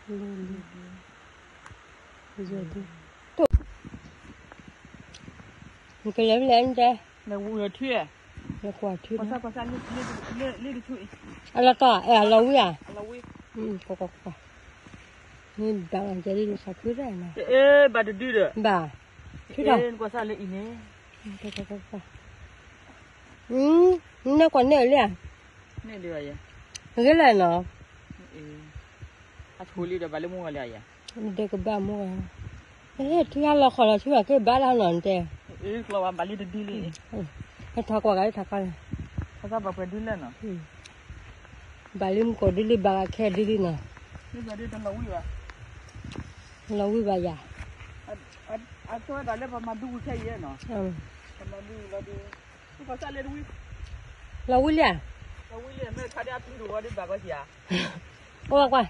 你个人来着？那我要去，要过去。我啥你去。啊，那个哎，老魏啊。老魏。过。你当然这里是啥去的呢？把这对的。吧，去的。我啥来呢？过。你那关哪里啊？哪里呀？那个来呢？处理的把里摸了呀。你这个把摸啊？ที่เราขอเราช่วยก็บ้านเราหนอนแต่เราว่าบาลีดีเลยให้ทักว่ากันทักกันทักว่าแบบดีเลยเนาะบาลีมก็ดีบาแค่ดีนะนี่บาลีต้องเราวิวะเราวิบายาตัวเราเลยพอมาดูแค่เยอะเนาะมาดูทุกภาษาเลยดูเราวิเลยไม่ขาดอะไรดูว่าดีบาก็เสียว่า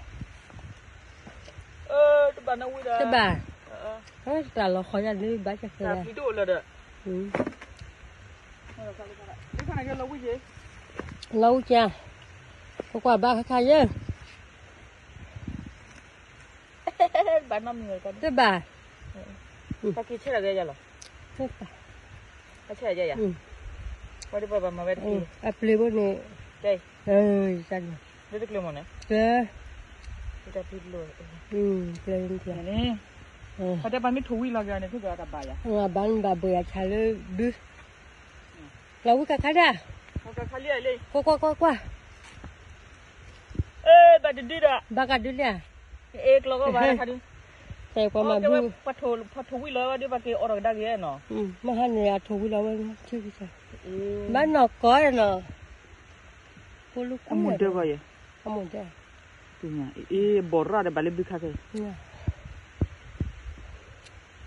ตัวบ้านเราวิเลยตัวบ้านแต่เราขอจะดีบาจะเคยพี่ดูเลยเด้อนี่ขนาดแค่เราวิเยเราจ้ะก็กว่าบ้าใครเยอะบ้านน้ำเงินกันตัวบ้านตะกี้เชื่ออะไรกันหรอตัวบ้านเชื่ออะไรอ่ะวันนี้ป้ามาเวทีอัปลีบนี่ใช่จังเด็กเลี้ยงมันเนี่ยจะพิดเลยเพลงที่นี่เขาจะบ้านไม่ถูกวิลากันเนี่ยทุกอย่างบ้าอ่ะบ้านบ้าเบียร์ชาเลยดูเราวิกับใครด่ะเขาจะขาเลี้ยเลยกว่าบ้านดีด่ะบ้ากันดูเลยเราก็บ้านขาดีแต่พอมาดูพัดถูวิลาวันนี้บ้านเกี่ยวอะไรได้เนาะมาหันเนี่ยถูวิลาวันชื่อใช่บ้านนอกก้อยเนาะพูดลูกอมุนเดียวกันอมุนเดียวตัวเนี่ยบอร์ราเดบาลีบิคาเซ่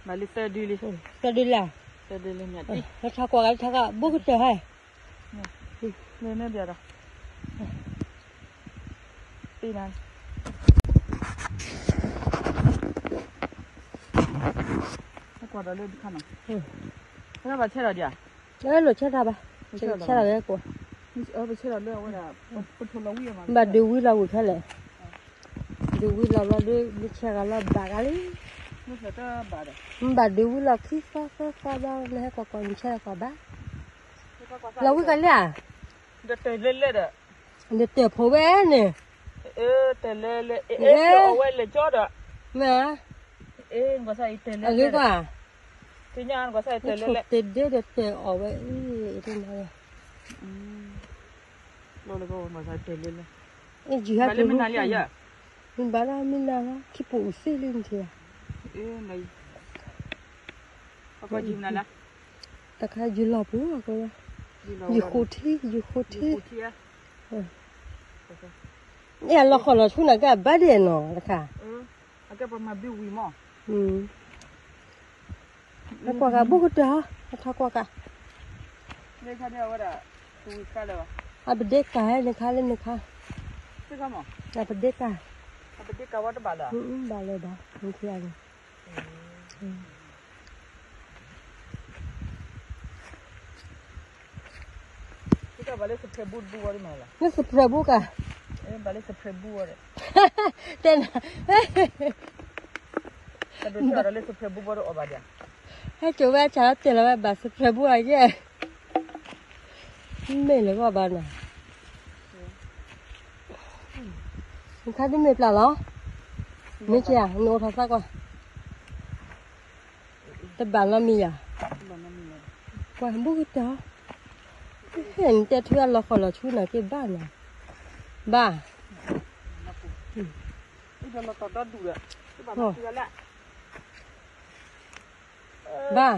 บาลีเตอร์ดีล่ะเนี่ยดิแล้วทักว่ากันทักอ่ะบุกเตะให้เนี่ยเดี๋ยวตีนั่นถ้ากว่าเราเล่นขั้นน่ะถ้าแบบเชื่อเราเดี๋ยวหลุดเชื่อเราปะเชื่อเราเลยกูไปเชื่อเราเรื่องว่าเป็นคนเราวิ่งมาบัดดูวิเราแค่เลยดูวิเราดูเชื่อกันเราบากันเลยไม่ใช่ก็บาดบัดดูวิเราคิดฟ้าบ้างเลยให้กว่าก่อนเชื่อกว่าบ้าเราวิกันเลยอ่ะเดี๋ยวเตะเล่นๆเด้อเดี๋ยวเตะพอเว้เนี่ยเตะเล่นเอาไว้เลยจอดอ่ะแม่ก็ใส่เตะเล่นอะไรกว่าที่งานก็ใส่เตะเล่นเตะเตะเอาไว้ที่ไหนเราเลยก็มาใส่เตะเล่นเลยจีฮัทรู้มันอะไรอ่ะมันบ้ามันอะไรคิดปุ๊บสิลินเทียไม่ก็จีมันอะไรแต่ใครยูหลับหรือเปล่าอยู่คู่ที่เนี่ยเราขอเราช่วยหน่อยก็บ้าเด่นเนาะนะคะแล้วก็ประมาณบิววีมั้งแล้วกว่ากับบุกเด้อถ้ากว่ากับเนี่ยค่ะเนี่ยว่าเด้อตัววิกันเลยวะอาไปเด็กกันเลยนะคะเลยนะคะใช่ไหมอาไปเด็กกันว่าจะบาดอ่ะบาเลยบ้าไม่ใช่เลยที่ก็บาเลยสเปรย์บูดอะไรมาล่ะนี่สเปรย์บูดอะบาเลยสเปรย์บูดอะไรเต้นแต่ดูที่เราเลยสเปรย์บูดอะไรบ้างให้เจ้าแม่ชาเต้นแล้วแบบสเปรย์บูดอะไรเนี่ยไม่เลยว่าบ้านน่ะมันค่าที่ไม่เปล่าหรอไม่ใช่อ่ะโน้ตทักว่าแต่บ้านเรามีอ่ะกว่าบุกเด้อเห็นแต่เพื่อนเราขอเราช่วยหน่อยที่บ้านน่ะบ้าเราตัดด้านดูเลยบ้า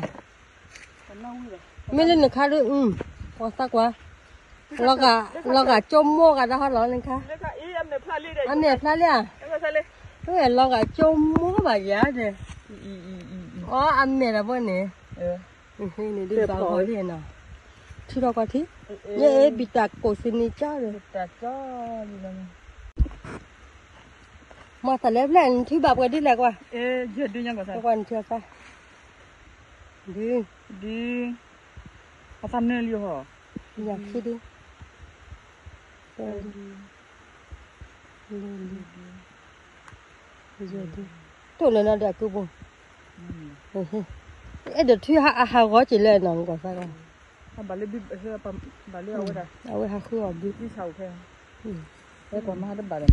ไม่เล่นหนึ่งค่ะด้วยพอสักว่าเรากะจมโม่กันนะฮะร้อนเลยค่ะอันเนี้ยพลาดเลยเฮ้ยเรากะจมโม่แบบยาเลยอ๋ออันเนี้ยนะพวกนี้นี่ดูบ้าเขาเรียนเนาะที่เราก็ที่เนี่ยบิดาโกสินิจ้าเลยมาแต่แล้วแหละที่แบบกันที่แหลกว่าเยอะดียังก็ใช่วันเชื่อป่ะดีภาษาเนื้อลิโออยากคิดดิ tôi lên nó đẹp cứ bông ấy được thuê hạ gói chỉ lên nó còn sao không bà lấy bít bà lấy ở đây ở đây hạ khứa bít bít sầu khen đấy còn mà đất bà này